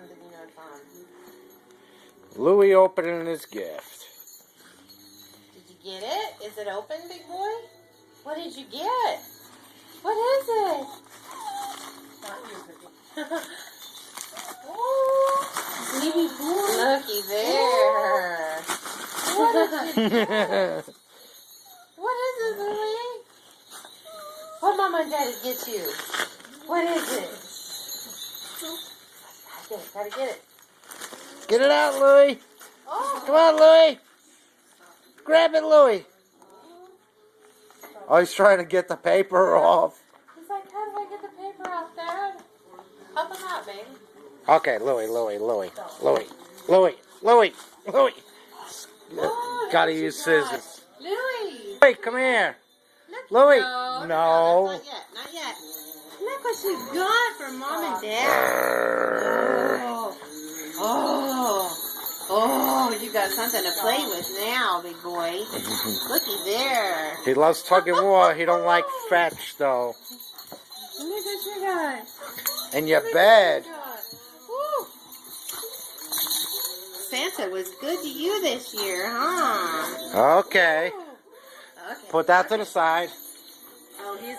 did you know it's on? Louie opening his gift. Did you get it? Is it open, big boy? What did you get? What is it? Oh, baby boy. Looky there. What did you get? What is it, Louie? What Mama and Daddy get you? What is it? Gotta get it. Get it out, Louie. Oh. Come on, Louie. Grab it, Louie. Oh, he's trying to get the paper off. He's like, how do I get the paper off, Dad? Help him out, babe. Okay, Louie. Oh, Gotta use scissors. Louie. Louie, come here. Look, Louie. No. No. Not yet. Not yet. Look what you got for Mom and Dad. Oh, you got something to play with now, big boy. Looky there. He loves tug and war. He don't like fetch, though. Look what you got. In your bed. Woo. Santa was good to you this year, huh? Okay. Okay. Put that to the side. Oh, he's